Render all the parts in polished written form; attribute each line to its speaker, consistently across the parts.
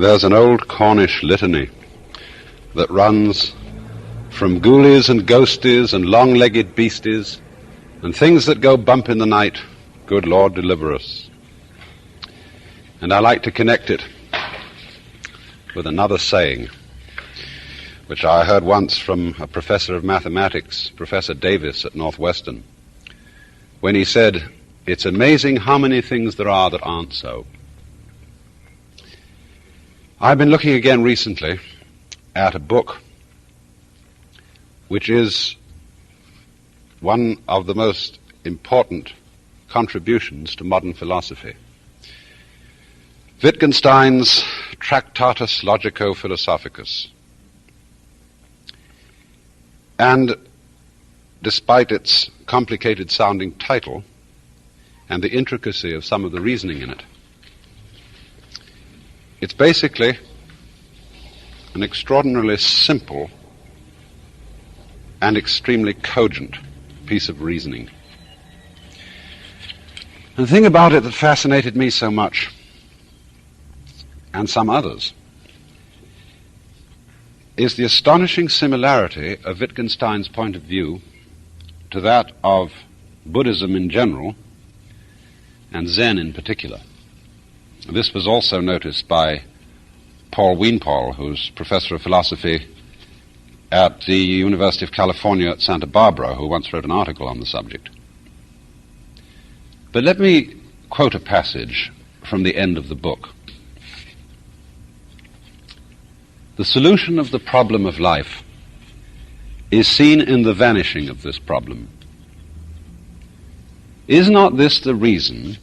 Speaker 1: There's an old Cornish litany that runs from ghoulies and ghosties and long-legged beasties and things that go bump in the night, good Lord deliver us. And I like to connect it with another saying, which I heard once from a professor of mathematics, Professor Davis at Northwestern, when he said, "It's amazing how many things there are that aren't so." I've been looking again recently at a book which is one of the most important contributions to modern philosophy. Wittgenstein's Tractatus Logico-Philosophicus. And despite its complicated-sounding title and the intricacy of some of the reasoning in it, it's basically an extraordinarily simple and extremely cogent piece of reasoning. And the thing about it that fascinated me so much, and some others, is the astonishing similarity of Wittgenstein's point of view to that of Buddhism in general and Zen in particular. This was also noticed by Paul Wienpaul, who's professor of philosophy at the University of California at Santa Barbara, who once wrote an article on the subject. But let me quote a passage from the end of the book. The solution of the problem of life is seen in the vanishing of this problem. Is not this the reason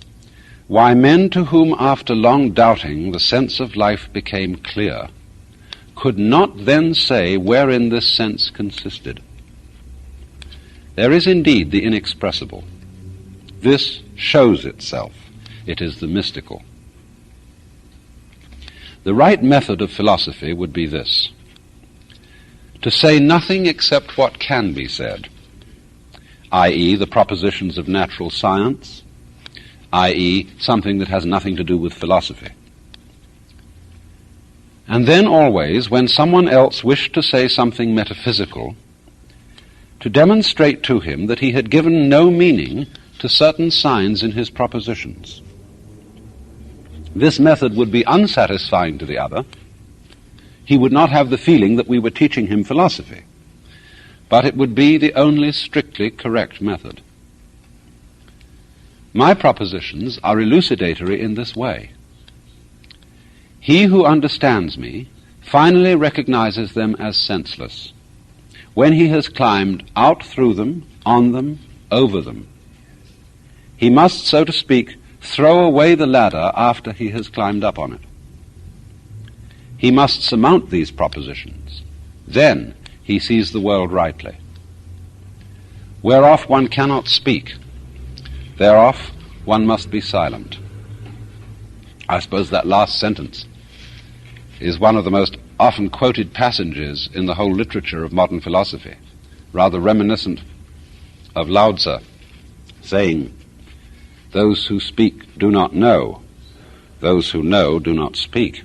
Speaker 1: why men to whom after long doubting the sense of life became clear could not then say wherein this sense consisted? There is indeed the inexpressible. This shows itself. It is the mystical. The right method of philosophy would be this: to say nothing except what can be said, i.e., the propositions of natural science, i.e., something that has nothing to do with philosophy. And then always, when someone else wished to say something metaphysical, to demonstrate to him that he had given no meaning to certain signs in his propositions. This method would be unsatisfying to the other. He would not have the feeling that we were teaching him philosophy, but it would be the only strictly correct method. My propositions are elucidatory in this way. He who understands me finally recognizes them as senseless when he has climbed out through them, on them, over them. He must, so to speak, throw away the ladder after he has climbed up on it. He must surmount these propositions. Then he sees the world rightly. Whereof one cannot speak, thereof one must be silent. I suppose that last sentence is one of the most often quoted passages in the whole literature of modern philosophy, rather reminiscent of Lao Tzu saying, "Those who speak do not know, those who know do not speak."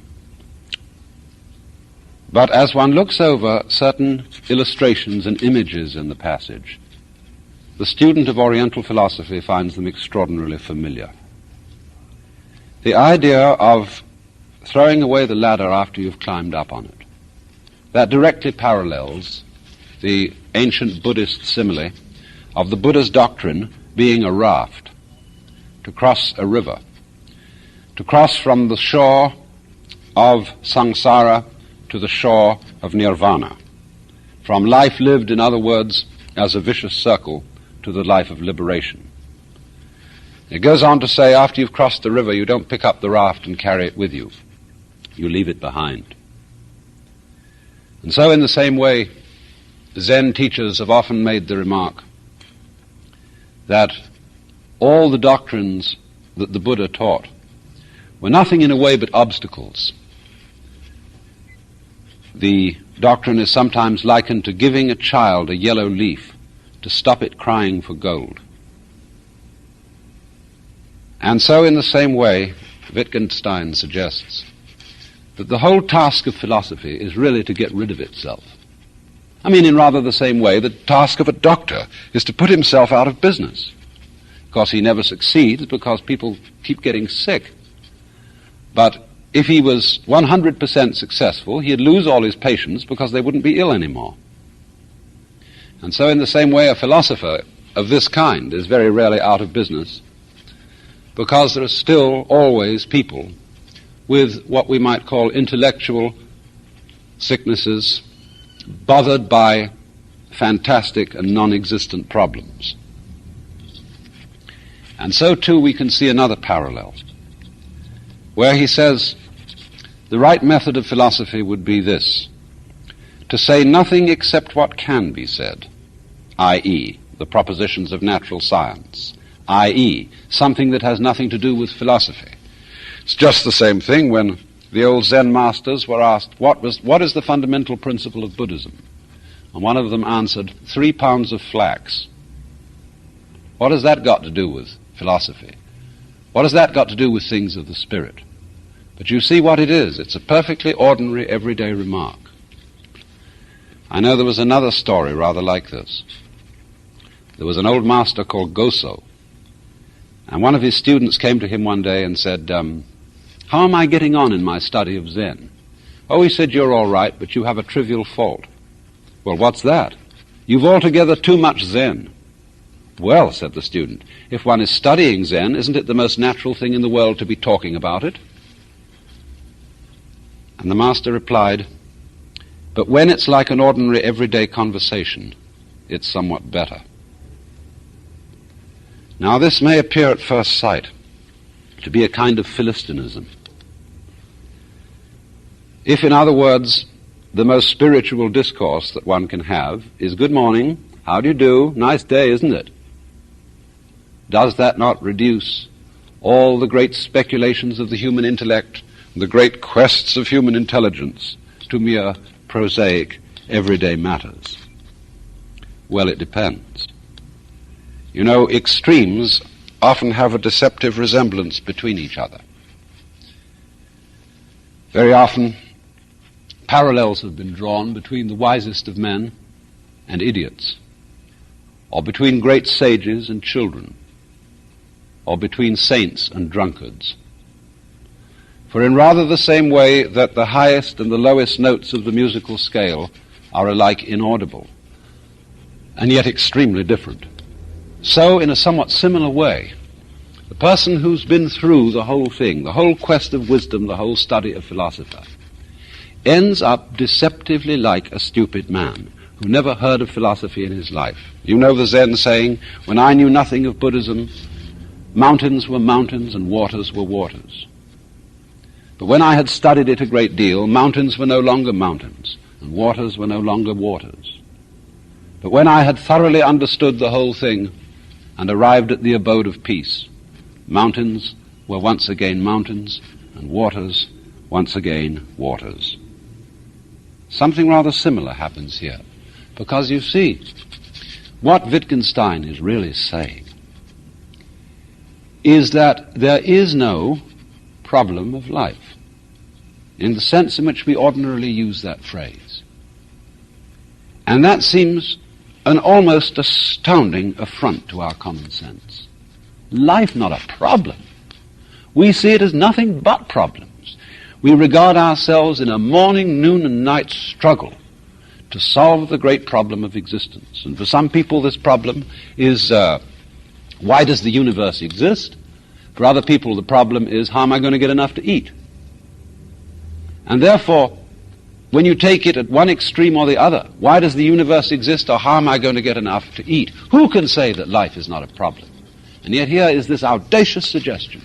Speaker 1: But as one looks over certain illustrations and images in the passage, the student of Oriental philosophy finds them extraordinarily familiar. The idea of throwing away the ladder after you've climbed up on it, that directly parallels the ancient Buddhist simile of the Buddha's doctrine being a raft to cross a river, to cross from the shore of samsara to the shore of nirvana, from life lived, in other words, as a vicious circle, to the life of liberation. It goes on to say, after you've crossed the river, you don't pick up the raft and carry it with you. You leave it behind. And so in the same way, Zen teachers have often made the remark that all the doctrines that the Buddha taught were nothing in a way but obstacles. The doctrine is sometimes likened to giving a child a yellow leaf to stop it crying for gold. And so in the same way, Wittgenstein suggests that the whole task of philosophy is really to get rid of itself. I mean, in rather the same way the task of a doctor is to put himself out of business. Of course, he never succeeds because people keep getting sick. But if he was 100% successful, he'd lose all his patients because they wouldn't be ill anymore. And so in the same way, a philosopher of this kind is very rarely out of business because there are still always people with what we might call intellectual sicknesses, bothered by fantastic and non-existent problems. And so too we can see another parallel, where he says the right method of philosophy would be this: to say nothing except what can be said, i.e., the propositions of natural science, i.e., something that has nothing to do with philosophy. It's just the same thing when the old Zen masters were asked, what is the fundamental principle of Buddhism? And one of them answered, 3 pounds of flax. What has that got to do with philosophy? What has that got to do with things of the spirit? But you see what it is. It's a perfectly ordinary, everyday remark. I know there was another story rather like this. There was an old master called Goso, and one of his students came to him one day and said, how am I getting on in my study of Zen? Oh, he said, you're all right, but you have a trivial fault. Well, what's that? You've altogether too much Zen. Well, said the student, if one is studying Zen, isn't it the most natural thing in the world to be talking about it? And the master replied, but when it's like an ordinary everyday conversation, it's somewhat better. Now, this may appear at first sight to be a kind of Philistinism. If, in other words, the most spiritual discourse that one can have is, good morning, how do you do, nice day, isn't it? Does that not reduce all the great speculations of the human intellect, the great quests of human intelligence, to mere prosaic, everyday matters? Well, it depends. You know, extremes often have a deceptive resemblance between each other. Very often, parallels have been drawn between the wisest of men and idiots, or between great sages and children, or between saints and drunkards. For in rather the same way that the highest and the lowest notes of the musical scale are alike inaudible, and yet extremely different, so in a somewhat similar way, the person who's been through the whole thing, the whole quest of wisdom, the whole study of philosophy, ends up deceptively like a stupid man who never heard of philosophy in his life. You know the Zen saying, when I knew nothing of Buddhism, mountains were mountains and waters were waters. But when I had studied it a great deal, mountains were no longer mountains and waters were no longer waters. But when I had thoroughly understood the whole thing and arrived at the abode of peace, mountains were once again mountains and waters once again waters. Something rather similar happens here, because you see, what Wittgenstein is really saying is that there is no problem of life, in the sense in which we ordinarily use that phrase. And that seems an almost astounding affront to our common sense. Life not a problem. We see it as nothing but problems. We regard ourselves in a morning, noon, and night struggle to solve the great problem of existence. And for some people this problem is, why does the universe exist? For other people the problem is, how am I going to get enough to eat? And therefore, when you take it at one extreme or the other, why does the universe exist, or how am I going to get enough to eat? Who can say that life is not a problem? And yet here is this audacious suggestion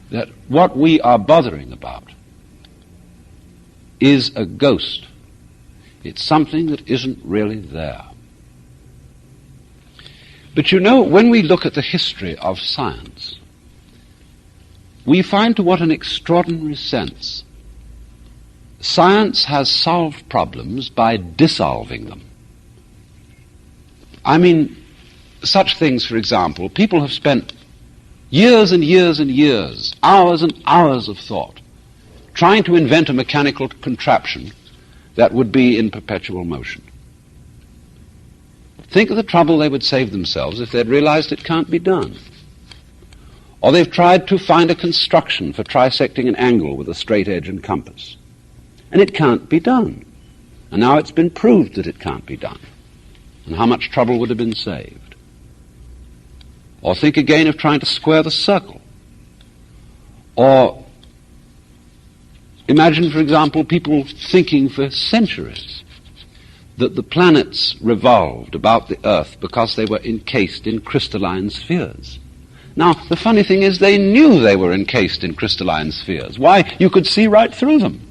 Speaker 1: that what we are bothering about is a ghost. It's something that isn't really there. But you know, when we look at the history of science, we find to what an extraordinary sense science has solved problems by dissolving them. I mean, such things, for example, people have spent years and years and years, hours and hours of thought, trying to invent a mechanical contraption that would be in perpetual motion. Think of the trouble they would save themselves if they'd realized it can't be done. Or they've tried to find a construction for trisecting an angle with a straight edge and compass. And it can't be done. And now it's been proved that it can't be done. And how much trouble would have been saved? Or think again of trying to square the circle. Or imagine, for example, people thinking for centuries that the planets revolved about the Earth because they were encased in crystalline spheres. Now, the funny thing is they knew they were encased in crystalline spheres. Why? You could see right through them.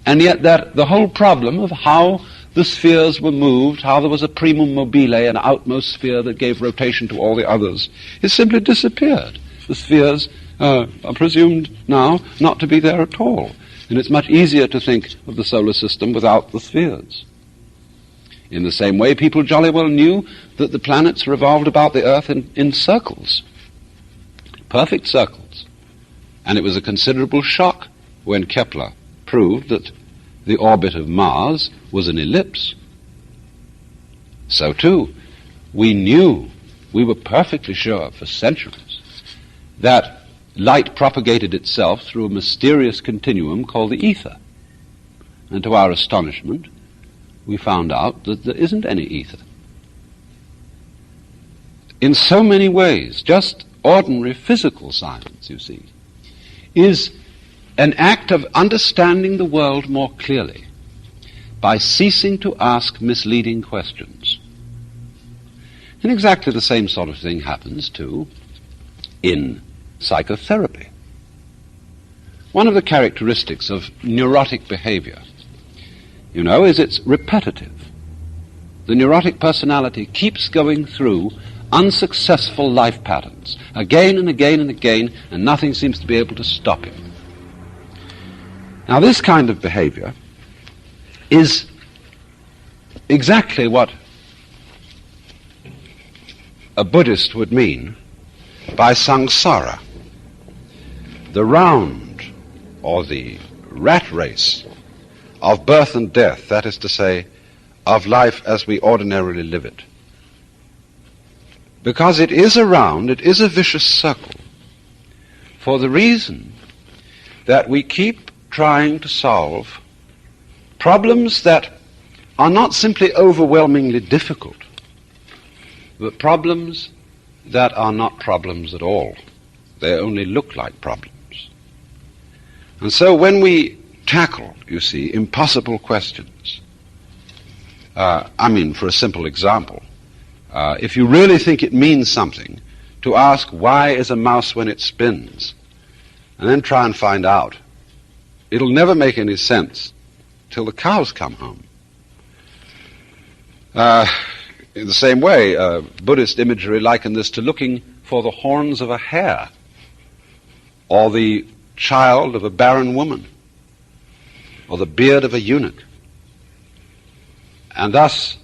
Speaker 1: And yet the whole problem of how the spheres were moved, how there was a primum mobile, an outmost sphere that gave rotation to all the others, has simply disappeared. The spheres are presumed now not to be there at all. And it's much easier to think of the solar system without the spheres. In the same way, people jolly well knew that the planets revolved about the Earth in circles, perfect circles. And it was a considerable shock when Kepler proved that the orbit of Mars was an ellipse. So too, we were perfectly sure for centuries that light propagated itself through a mysterious continuum called the ether. And to our astonishment, we found out that there isn't any ether. In so many ways, just ordinary physical science, you see, is an act of understanding the world more clearly by ceasing to ask misleading questions. And exactly the same sort of thing happens, too, in psychotherapy. One of the characteristics of neurotic behavior, is it's repetitive. The neurotic personality keeps going through unsuccessful life patterns, again and again and again, and nothing seems to be able to stop him. Now, this kind of behavior is exactly what a Buddhist would mean by samsara, the round or the rat race of birth and death, that is to say, of life as we ordinarily live it. Because it is a round, it is a vicious circle, for the reason that we keep trying to solve problems that are not simply overwhelmingly difficult, but problems that are not problems at all. They only look like problems. And so when we tackle, you see, impossible questions, for a simple example, if you really think it means something to ask why is a mouse when it spins, and then try and find out, it'll never make any sense till the cows come home. In the same way, Buddhist imagery likened this to looking for the horns of a hare or the child of a barren woman or the beard of a eunuch. And thus,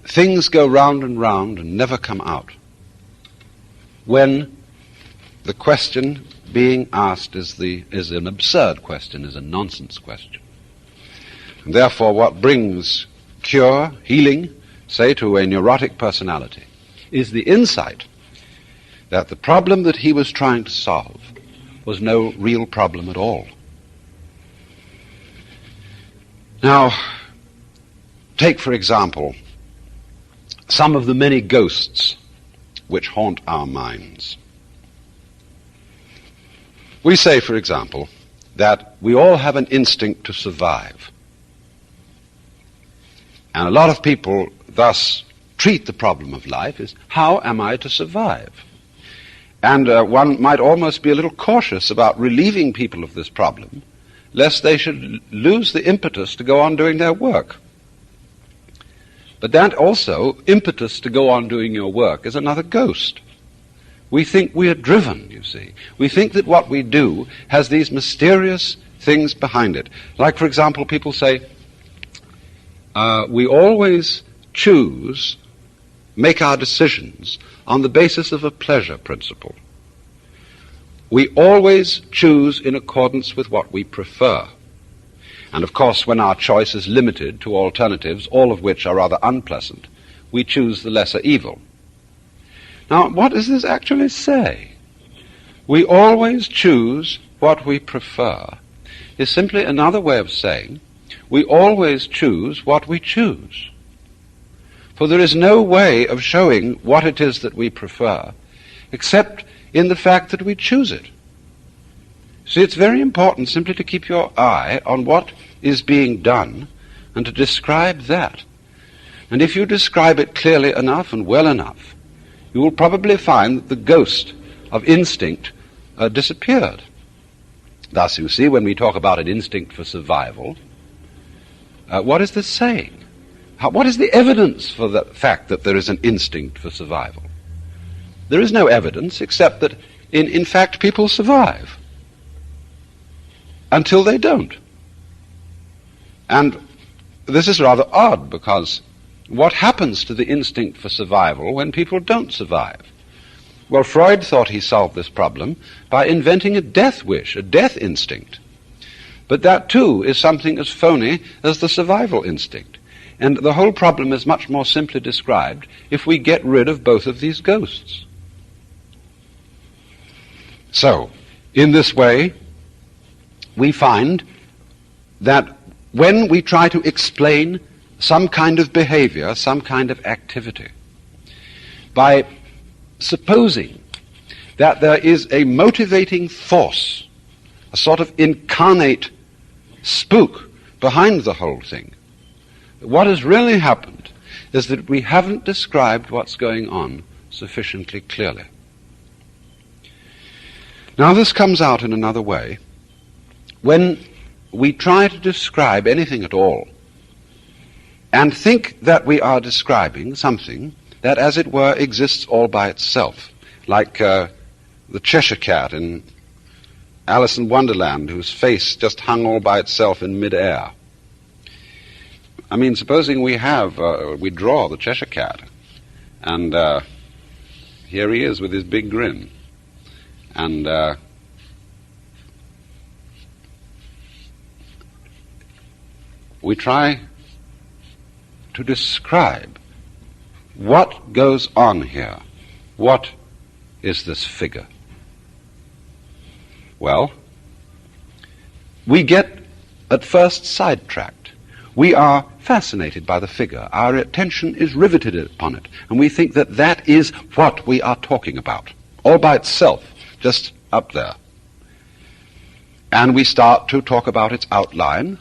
Speaker 1: things go round and round and never come out when the question being asked is an absurd question, is a nonsense question. And therefore, what brings cure, healing, say, to a neurotic personality, is the insight that the problem that he was trying to solve was no real problem at all. Now, take, for example, some of the many ghosts which haunt our minds. We say, for example, that we all have an instinct to survive. And a lot of people thus treat the problem of life as, how am I to survive? And one might almost be a little cautious about relieving people of this problem, lest they should lose the impetus to go on doing their work. But that also, impetus to go on doing your work, is another ghost. We think we are driven, you see. We think that what we do has these mysterious things behind it. Like, for example, people say, we always make our decisions on the basis of a pleasure principle. We always choose in accordance with what we prefer. And of course, when our choice is limited to alternatives, all of which are rather unpleasant, we choose the lesser evil. Now, what does this actually say? We always choose what we prefer is simply another way of saying we always choose what we choose. For there is no way of showing what it is that we prefer except in the fact that we choose it. See, it's very important simply to keep your eye on what is being done and to describe that. And if you describe it clearly enough and well enough, you will probably find that the ghost of instinct disappeared. Thus, you see, when we talk about an instinct for survival, what is this saying? What is the evidence for the fact that there is an instinct for survival? There is no evidence except that, in fact, people survive until they don't. And this is rather odd, because what happens to the instinct for survival when people don't survive? Well, Freud thought he solved this problem by inventing a death wish, a death instinct. But that, too, is something as phony as the survival instinct. And the whole problem is much more simply described if we get rid of both of these ghosts. So, in this way, we find that when we try to explain some kind of behavior, some kind of activity, by supposing that there is a motivating force, a sort of incarnate spook behind the whole thing, what has really happened is that we haven't described what's going on sufficiently clearly. Now, this comes out in another way. When we try to describe anything at all and think that we are describing something that, as it were, exists all by itself, like the Cheshire Cat in Alice in Wonderland, whose face just hung all by itself in mid-air. I mean, supposing we draw the Cheshire Cat, and here he is with his big grin, and we try to describe what goes on here. What is this figure? Well, we get at first sidetracked. We are fascinated by the figure. Our attention is riveted upon it, and we think that that is what we are talking about, all by itself, just up there. And we start to talk about its outline,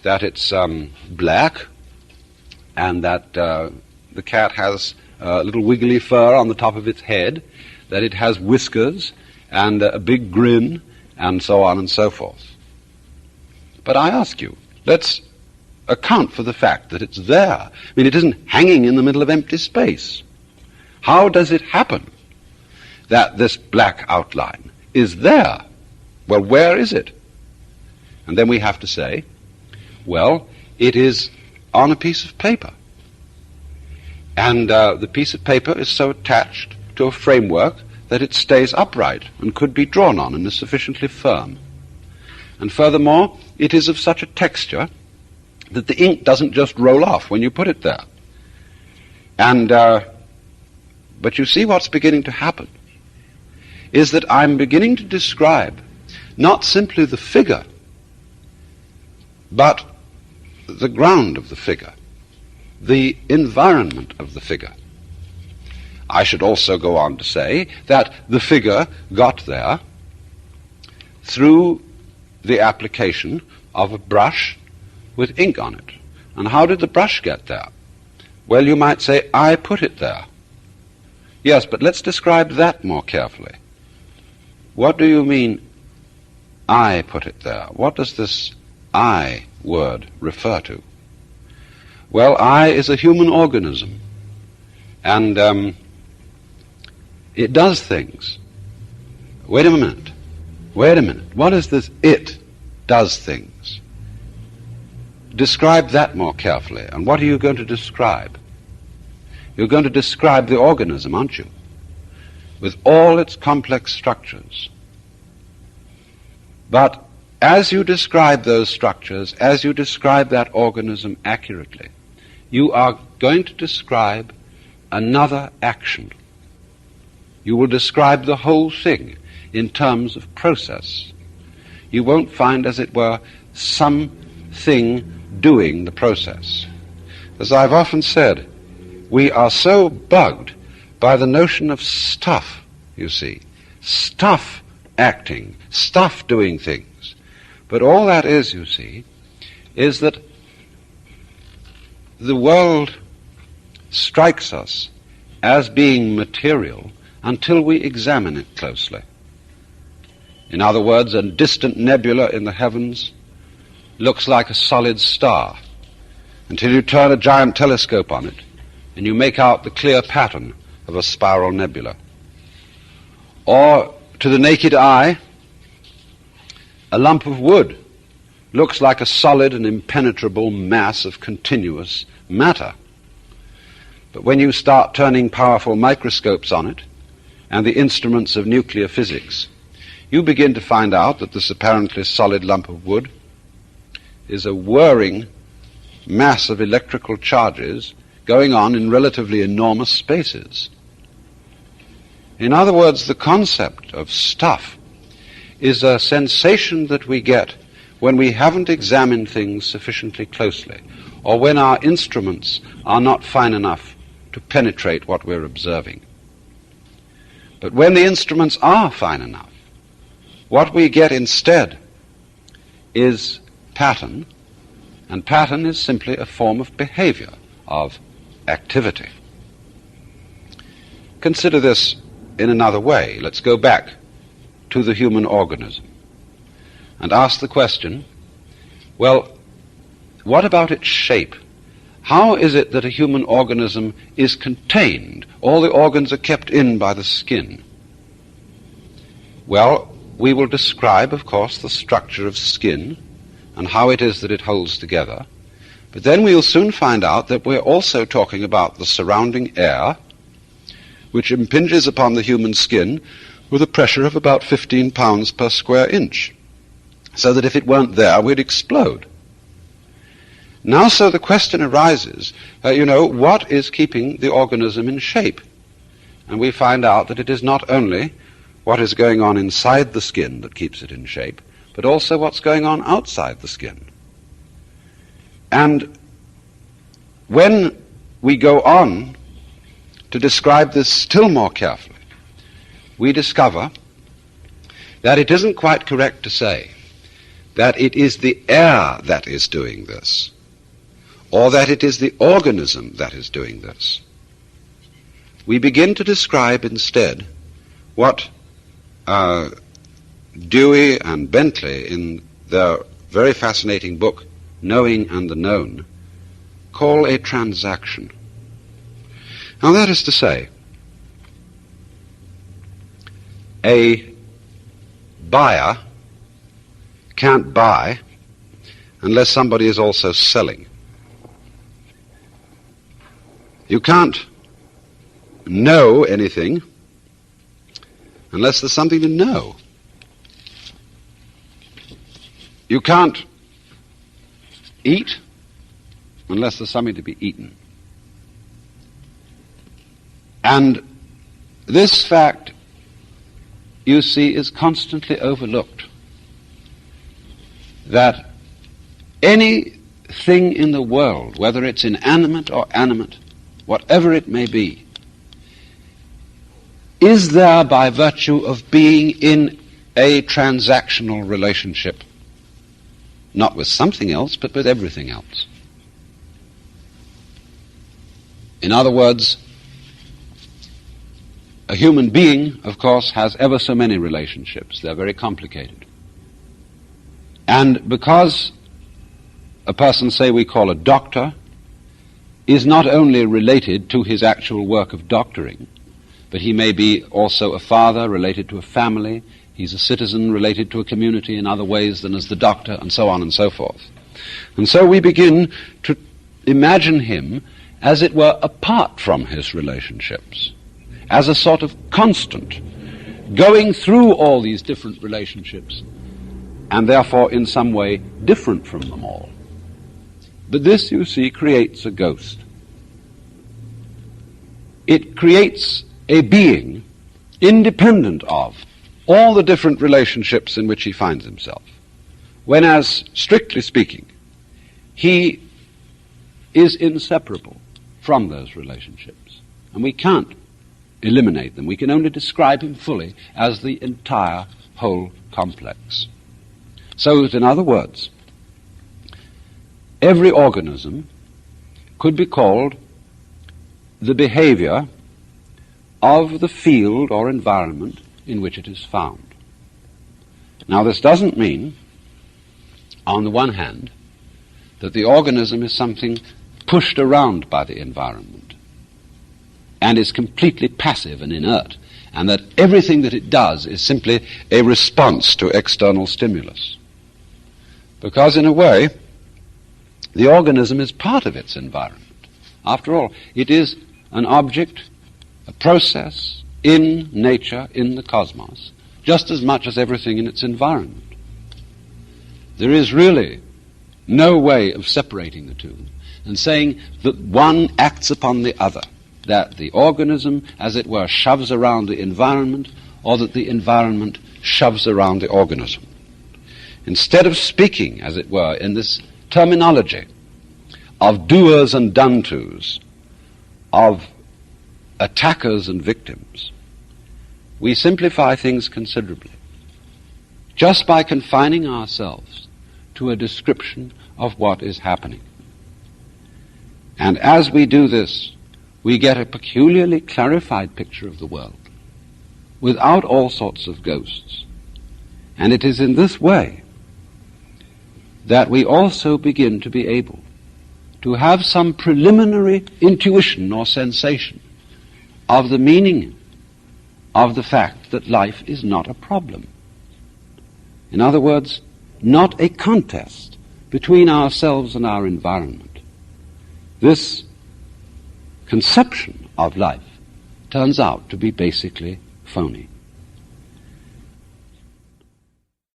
Speaker 1: that it's black, and that the cat has a little wiggly fur on the top of its head, that it has whiskers and a big grin, and so on and so forth. But I ask you, let's account for the fact that it's there. I mean, it isn't hanging in the middle of empty space. How does it happen that this black outline is there? Well, where is it? And then we have to say, well, it is on a piece of paper. And the piece of paper is so attached to a framework that it stays upright and could be drawn on and is sufficiently firm. And furthermore, it is of such a texture that the ink doesn't just roll off when you put it there. And but you see what's beginning to happen is that I'm beginning to describe not simply the figure, but the ground of the figure, the environment of the figure. I should also go on to say that the figure got there through the application of a brush with ink on it. And how did the brush get there? Well, you might say, I put it there. Yes, but let's describe that more carefully. What do you mean, I put it there? What does this I word refer to? Well, I is a human organism, and it does things. Wait a minute. What is this it does things? Describe that more carefully. And what are you going to describe? You're going to describe the organism, aren't you? With all its complex structures. But as you describe those structures, as you describe that organism accurately, you are going to describe another action. You will describe the whole thing in terms of process. You won't find, as it were, something doing the process. As I've often said, we are so bugged by the notion of stuff, you see. Stuff acting, stuff doing things. But all that is, you see, is that the world strikes us as being material until we examine it closely. In other words, a distant nebula in the heavens looks like a solid star until you turn a giant telescope on it and you make out the clear pattern of a spiral nebula. Or, to the naked eye, a lump of wood looks like a solid and impenetrable mass of continuous matter. But when you start turning powerful microscopes on it and the instruments of nuclear physics, you begin to find out that this apparently solid lump of wood is a whirring mass of electrical charges going on in relatively enormous spaces. In other words, the concept of stuff is a sensation that we get when we haven't examined things sufficiently closely, or when our instruments are not fine enough to penetrate what we're observing. But when the instruments are fine enough, what we get instead is pattern, and pattern is simply a form of behavior, of activity. Consider this in another way. Let's go back to the human organism and ask the question, well, what about its shape? How is it that a human organism is contained? All the organs are kept in by the skin. Well, we will describe, of course, the structure of skin and how it is that it holds together. But then we'll soon find out that we're also talking about the surrounding air, which impinges upon the human skin with a pressure of about 15 pounds per square inch, so that if it weren't there, we'd explode. Now, so the question arises, what is keeping the organism in shape? And we find out that it is not only what is going on inside the skin that keeps it in shape, but also what's going on outside the skin. And when we go on to describe this still more carefully, we discover that it isn't quite correct to say that it is the air that is doing this, or that it is the organism that is doing this. We begin to describe instead what Dewey and Bentley, in their very fascinating book, Knowing and the Known, call a transaction. Now, that is to say, a buyer can't buy unless somebody is also selling. You can't know anything unless there's something to know. You can't eat unless there's something to be eaten. And this fact, you see, is constantly overlooked. That anything in the world, whether it's inanimate or animate, whatever it may be, is there by virtue of being in a transactional relationship, not with something else, but with everything else. In other words, a human being, of course, has ever so many relationships. They're very complicated. And because a person, say we call a doctor, is not only related to his actual work of doctoring, but he may be also a father related to a family, he's a citizen related to a community in other ways than as the doctor, and so on and so forth. And so we begin to imagine him, as it were, apart from his relationships, as a sort of constant, going through all these different relationships, and therefore in some way different from them all. But this, you see, creates a ghost. It creates a being independent of all the different relationships in which he finds himself, when, as strictly speaking, he is inseparable from those relationships. And we can't eliminate them. We can only describe him fully as the entire whole complex. So that, in other words, every organism could be called the behavior of the field or environment in which it is found. Now, this doesn't mean, on the one hand, that the organism is something pushed around by the environment and is completely passive and inert, and that everything that it does is simply a response to external stimulus. Because, in a way, the organism is part of its environment. After all, it is an object, a process in nature, in the cosmos, just as much as everything in its environment. There is really no way of separating the two and saying that one acts upon the other, that the organism, as it were, shoves around the environment, or that the environment shoves around the organism. Instead of speaking, as it were, in this terminology of doers and done-tos, of attackers and victims, we simplify things considerably, just by confining ourselves to a description of what is happening. And as we do this, we get a peculiarly clarified picture of the world, without all sorts of ghosts. And it is in this way that we also begin to be able to have some preliminary intuition or sensation of the meaning of the fact that life is not a problem. In other words, not a contest between ourselves and our environment. This conception of life turns out to be basically phony.